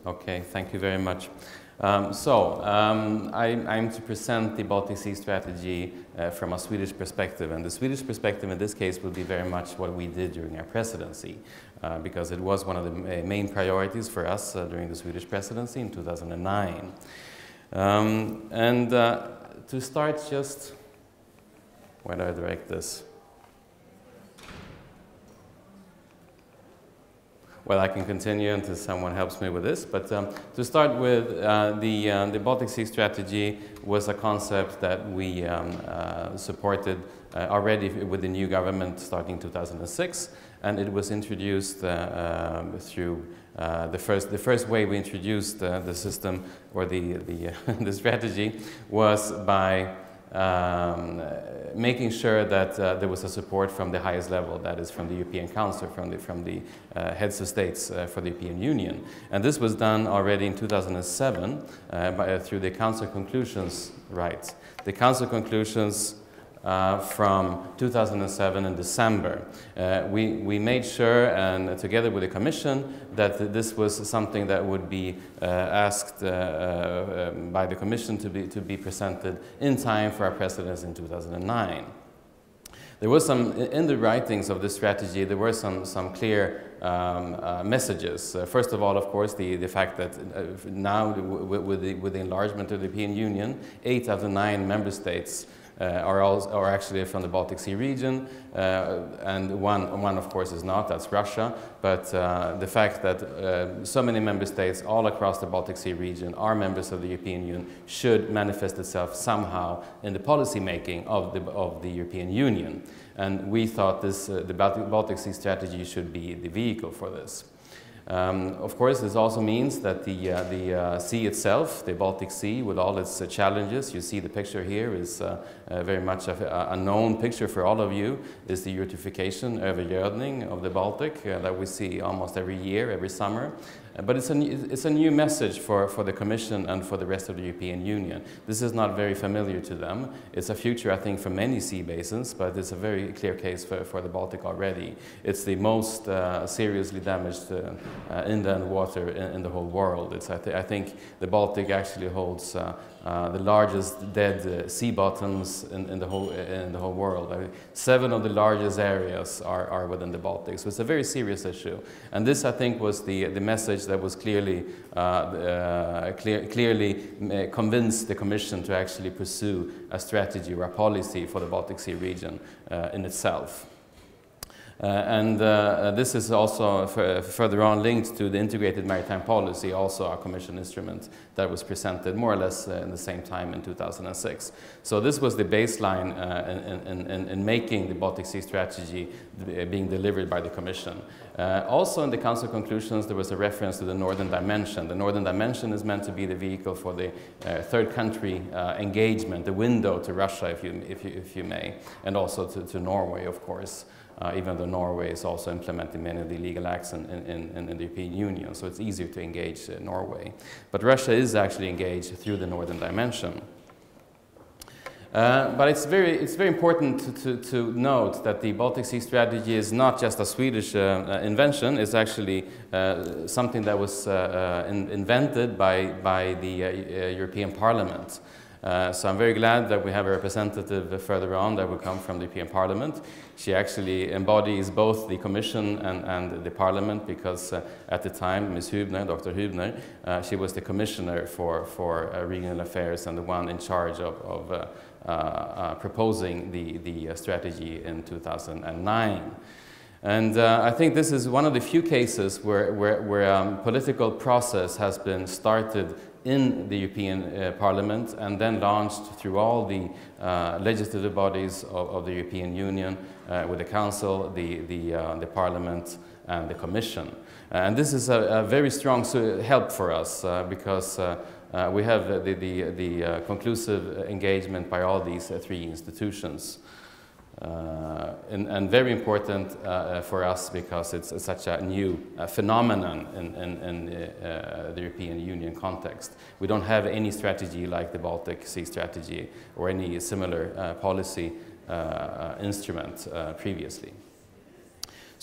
Okay, thank you very much. I'm to present the Baltic Sea strategy from a Swedish perspective, and the Swedish perspective in this case will be very much what we did during our presidency, because it was one of the main priorities for us during the Swedish presidency in 2009. To start, just where do I direct this? Well, I can continue until someone helps me with this, but to start with, the Baltic Sea strategy was a concept that we supported already with the new government starting 2006, and it was introduced through the first way we introduced the system or the strategy was by making sure that there was a support from the highest level, that is from the European Council, from the heads of states for the European Union. And this was done already in 2007 through the Council conclusions, right. The Council conclusions from 2007 in December. We made sure, and together with the Commission, that this was something that would be asked by the Commission to be presented in time for our presidency in 2009. There was in the writings of this strategy, there were some clear messages. First of all, of course, the fact that now with the enlargement of the European Union, 8 out of 9 member states are actually from the Baltic Sea region, and one of course is not, that's Russia, but the fact that so many member states all across the Baltic Sea region are members of the European Union should manifest itself somehow in the policy making of the European Union. And we thought the Baltic Sea strategy should be the vehicle for this. Of course, this also means that the sea itself, the Baltic Sea, with all its challenges, you see the picture here is very much a known picture for all of you, is the eutrophication, övergödning of the Baltic that we see almost every year, every summer. But it's a new message for the Commission and for the rest of the European Union. This is not very familiar to them. It's a future, I think, for many sea basins, but it's a very clear case for the Baltic already. It's the most seriously damaged inland water in the whole world. I think the Baltic actually holds the largest dead sea bottoms in the whole world. 7 of the largest areas are within the Baltic, so it's a very serious issue. And this, I think, was the message that was clearly convinced the Commission to actually pursue a strategy or a policy for the Baltic Sea region in itself. This is also further on linked to the integrated maritime policy, also a Commission instrument that was presented more or less in the same time in 2006. So this was the baseline in making the Baltic Sea strategy being delivered by the Commission. Also in the Council conclusions there was a reference to the Northern Dimension. The Northern Dimension is meant to be the vehicle for the third country engagement, the window to Russia, if you may, and also to Norway, of course. Even though Norway is also implementing many of the legal acts in the European Union, so it's easier to engage Norway. But Russia is actually engaged through the Northern Dimension. But it's very important to note that the Baltic Sea strategy is not just a Swedish invention. It's actually something that was invented by the European Parliament. So I'm very glad that we have a representative further on that will come from the European Parliament. She actually embodies both the Commission and the Parliament, because at the time, Ms. Hübner, Dr. Hübner, she was the Commissioner for Regional Affairs and the one in charge of proposing the strategy in 2009. And I think this is one of the few cases where political process has been started in the European Parliament and then launched through all the legislative bodies of the European Union, with the Council, the Parliament and the Commission. And this is a very strong help for us because we have the conclusive engagement by all these 3 institutions. And very important for us because it's such a new phenomenon in the European Union context. We don't have any strategy like the Baltic Sea strategy or any similar policy instrument previously.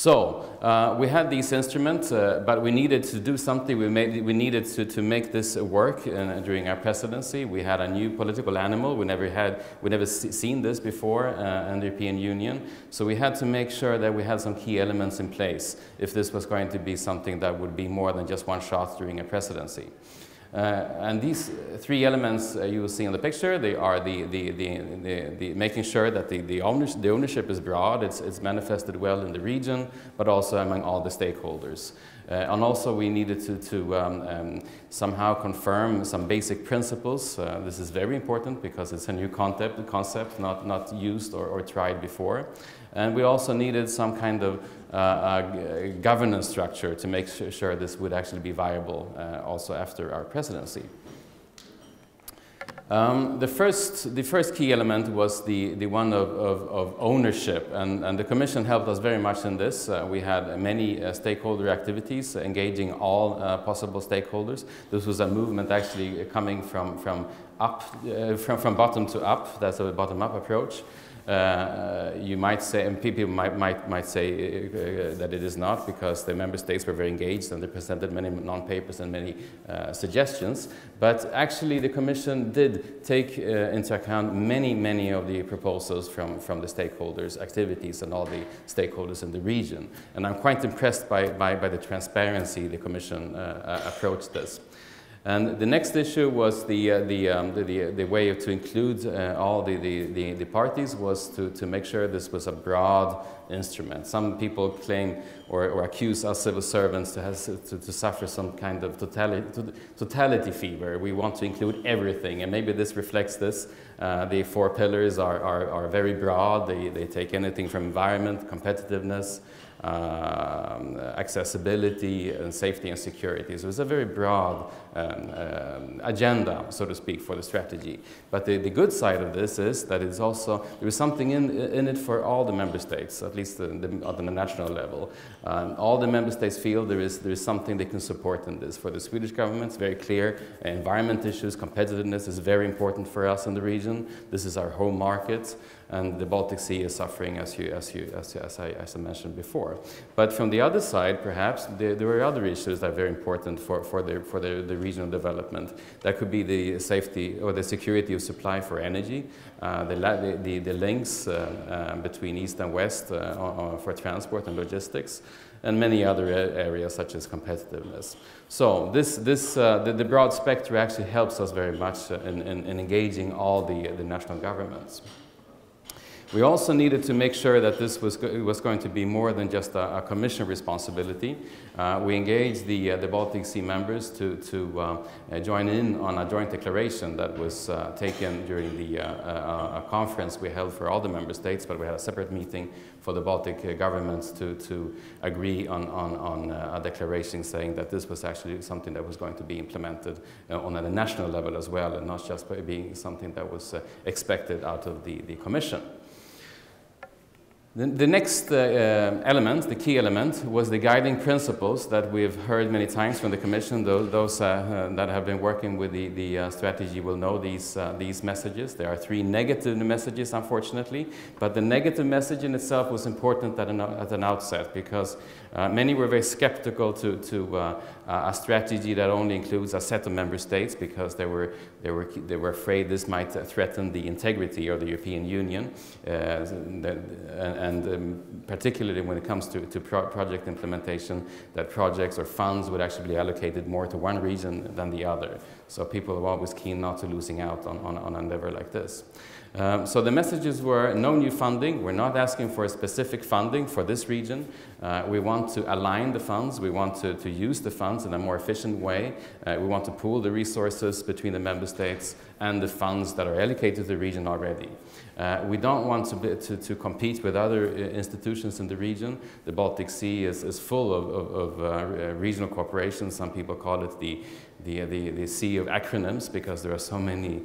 So we had these instruments, but we needed to do something. We needed to make this work during our presidency. We had a new political animal. We never seen this before in the European Union. So we had to make sure that we had some key elements in place if this was going to be something that would be more than just one shot during a presidency. And these three elements you will see in the picture, they are the making sure that the ownership is broad, it's manifested well in the region, but also among all the stakeholders. And also we needed to somehow confirm some basic principles. This is very important because it's a new concept not used or tried before. And we also needed some kind of governance structure to make sure this would actually be viable also after our presidency. The first key element was the one of ownership, and the Commission helped us very much in this. We had many stakeholder activities engaging all possible stakeholders. This was a movement actually coming from bottom to up. That's a bottom-up approach. You might say, and people might say that it is not, because the member states were very engaged and they presented many non-papers and many suggestions. But actually the Commission did take into account many of the proposals from the stakeholders' activities and all the stakeholders in the region. And I'm quite impressed by the transparency the Commission approached this. And the next issue was the way to include all the parties was to make sure this was a broad instrument. Some people claim or accuse us civil servants to suffer some kind of totality fever. We want to include everything, and maybe this reflects this. The 4 pillars are very broad. They take anything from environment, competitiveness, accessibility, and safety and security. So it's a very broad agenda, so to speak, for the strategy. But the good side of this is that it's also, there is something in it for all the member states, at least on the national level. All the member states feel there is something they can support in this. For the Swedish government, it's very clear. Environment issues, competitiveness is very important for us in the region. This is our home market. And the Baltic Sea is suffering, as I mentioned before. But from the other side, perhaps, there are other issues that are very important for the regional development. That could be the safety or the security of supply for energy, the links between East and West for transport and logistics, and many other areas such as competitiveness. So the broad spectrum actually helps us very much in engaging all the national governments. We also needed to make sure that this was going to be more than just a Commission responsibility. We engaged the Baltic Sea members to join in on a joint declaration that was taken during a conference we held for all the member states, but we had a separate meeting for the Baltic governments to agree on a declaration saying that this was actually something that was going to be implemented on a national level as well, and not just by being something that was expected out of the Commission. The next element, the key element, was the guiding principles that we've heard many times from the Commission. Those that have been working with the strategy will know these messages. There are 3 negative messages, unfortunately, but the negative message in itself was important at an outset, because many were very skeptical to a strategy that only includes a set of member states, because they were afraid this might threaten the integrity of the European Union, and particularly when it comes to project implementation, that projects or funds would actually be allocated more to one region than the other. So people are always keen not to losing out on an endeavor like this. So the messages were no new funding. We're not asking for a specific funding for this region. We want to align the funds. We want to use the funds in a more efficient way. We want to pool the resources between the member states and the funds that are allocated to the region already. We don't want to compete with other institutions in the region. The Baltic Sea is full of regional cooperation. Some people call it the sea of acronyms, because there are so many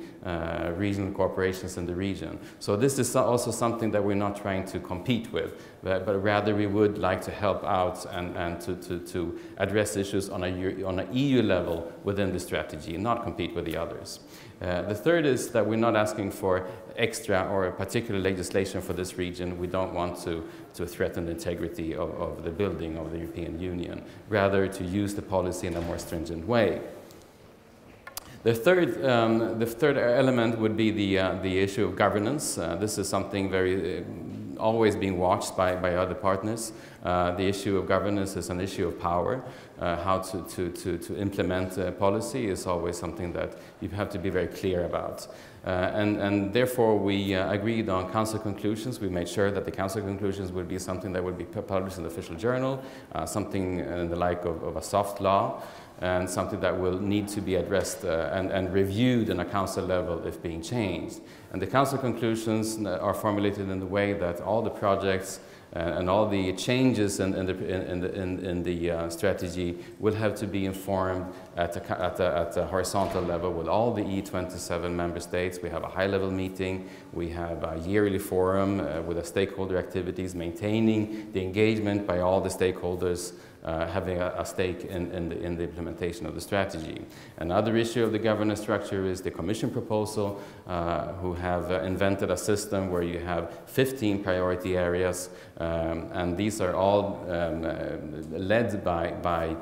regional corporations in the region. So this is also something that we're not trying to compete with, but rather we would like to help out and to address issues on an EU level within the strategy and not compete with the others. The third is that we're not asking for extra or particular legislation for this region. We don't want to threaten the integrity of the building of the European Union, rather to use the policy in a more stringent way. The third element would be the issue of governance. This is something very always being watched by other partners. The issue of governance is an issue of power. How to implement policy is always something that you have to be very clear about. And therefore we agreed on Council conclusions. We made sure that the Council conclusions would be something that would be published in the official journal, something in the like of a soft law, and something that will need to be addressed and reviewed on a Council level if being changed. And the Council conclusions are formulated in the way that all the projects and all the changes in the strategy will have to be informed at a horizontal level with all the E27 member states. We have a high-level meeting, we have a yearly forum with the stakeholder activities, maintaining the engagement by all the stakeholders having a stake in the implementation of the strategy. Another issue of the governance structure is the Commission proposal, who have invented a system where you have 15 priority areas, and these are all led by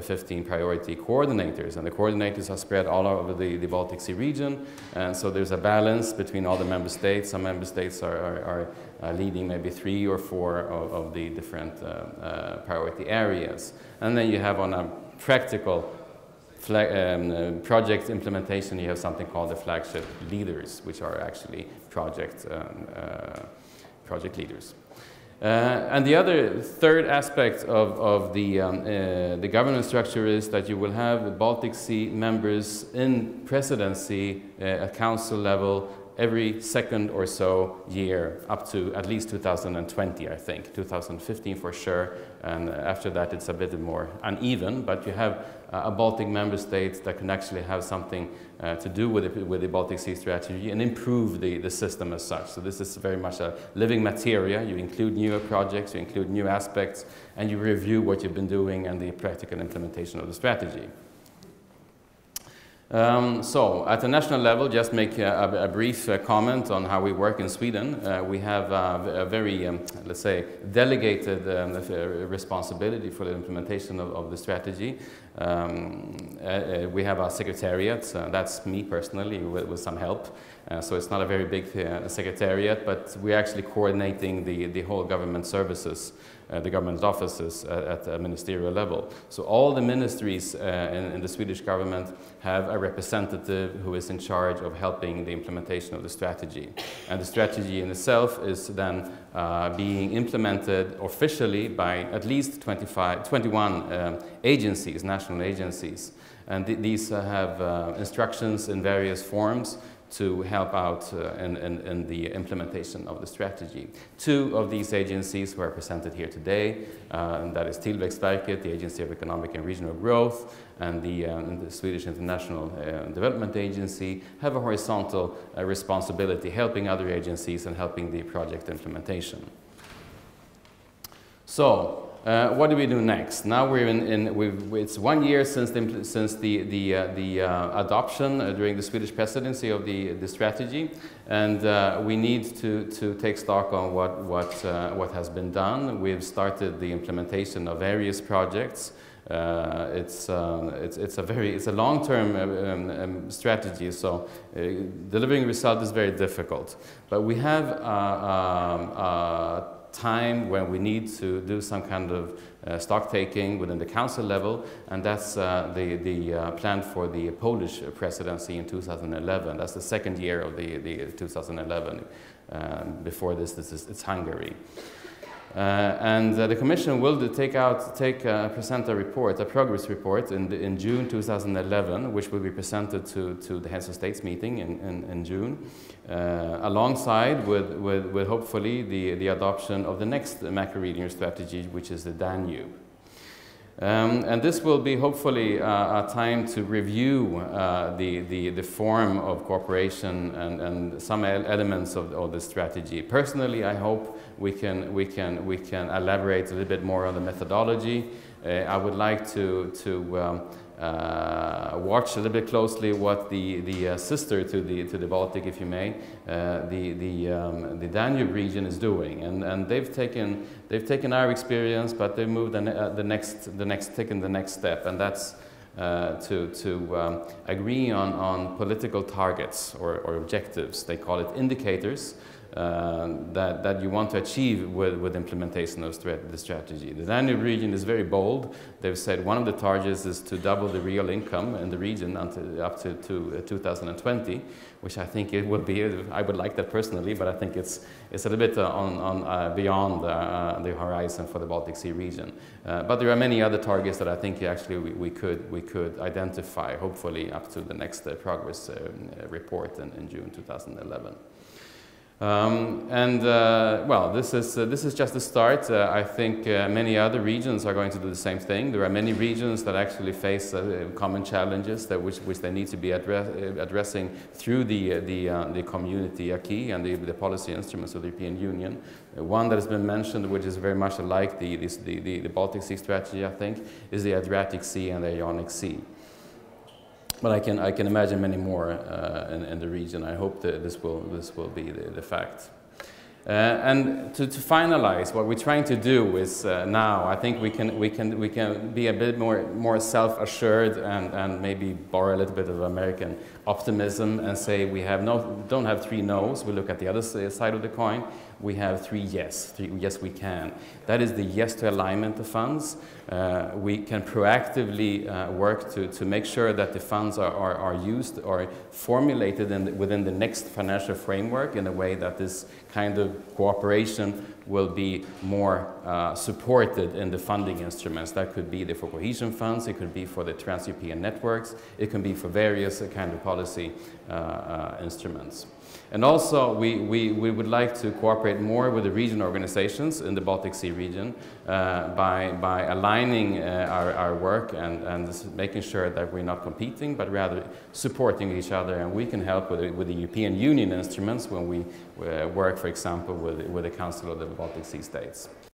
15 priority coordinators, and the coordinators are spread all over the Baltic Sea region, and so there's a balance between all the member states. Some member states are leading maybe 3 or 4 of the different priority areas. And then you have on a practical project implementation, you have something called the flagship leaders, which are actually project leaders. And the third aspect of the governance structure is that you will have Baltic Sea members in presidency at council level every second or so year, up to at least 2020, I think. 2015 for sure, and after that it's a bit more uneven, but you have a Baltic member state that can actually have something to do with the Baltic Sea strategy and improve the system as such. So this is very much a living materia. You include newer projects, you include new aspects, and you review what you've been doing and the practical implementation of the strategy. So, at the national level, just make a brief comment on how we work in Sweden. We have a very, let's say, delegated responsibility for the implementation of the strategy. We have a secretariat, that's me personally, with some help. So it's not a very big secretariat, but we're actually coordinating the whole government services, the government offices at a ministerial level. So all the ministries in the Swedish government have a representative who is in charge of helping the implementation of the strategy. And the strategy in itself is then being implemented officially by at least 21 agencies, national agencies. And these have instructions in various forms to help out in the implementation of the strategy. 2 of these agencies who are presented here today, and that is Tillväxtverket, the Agency of Economic and Regional Growth, and the Swedish International Development Agency, have a horizontal responsibility, helping other agencies and helping the project implementation. So, what do we do next? Now we're it's 1 year since the adoption during the Swedish presidency of the strategy, and we need to take stock on what has been done. We've started the implementation of various projects. It's a long-term strategy, so delivering result is very difficult. But we have time when we need to do some kind of stock taking within the council level, and that's the plan for the Polish presidency in 2011. That's the second year of the 2011. Before this it's Hungary. And the Commission will present a report, a progress report, in June 2011, which will be presented to the Heads of States meeting in June, alongside with hopefully the adoption of the next macro-regional strategy, which is the Danube. And this will be hopefully a time to review the form of cooperation and some elements of the strategy. Personally, I hope we can elaborate a little bit more on the methodology. I would like to watch a little bit closely what the sister to the Baltic, if you may, the Danube region is doing, and they've taken our experience, but they've moved taken the next step, and that's to agree on political targets or objectives. They call it indicators. That you want to achieve with implementation of the strategy. The Danube region is very bold. They've said one of the targets is to double the real income in the region up to 2020, which I think it will be. I would like that personally, but I think it's a little bit beyond the horizon for the Baltic Sea region. But there are many other targets that I think actually we could identify, hopefully up to the next progress report in June 2011. Well, this is just the start. I think many other regions are going to do the same thing. There are many regions that actually face common challenges which they need to be addressing through the community acquis and the policy instruments of the European Union. One that has been mentioned, which is very much alike the Baltic Sea strategy, I think, is the Adriatic Sea and the Ionic Sea. But I can imagine many more in the region. I hope that this will be the fact. And to finalize, what we're trying to do is now, I think we can be a bit more self-assured and maybe borrow a little bit of American optimism and say we don't have three no's. We look at the other side of the coin. We have three yes. Yes, we can. That is the yes to alignment of funds. We can proactively work to make sure that the funds are used or formulated within the next financial framework in a way that this kind of cooperation will be more supported in the funding instruments. That could be for cohesion funds, it could be for the trans-European networks, it can be for various kind of policy instruments. And also, we would like to cooperate more with the region organizations in the Baltic Sea region by aligning our work and making sure that we're not competing, but rather supporting each other. And we can help with the European Union instruments when we work, for example, with the Council of the Baltic Sea States.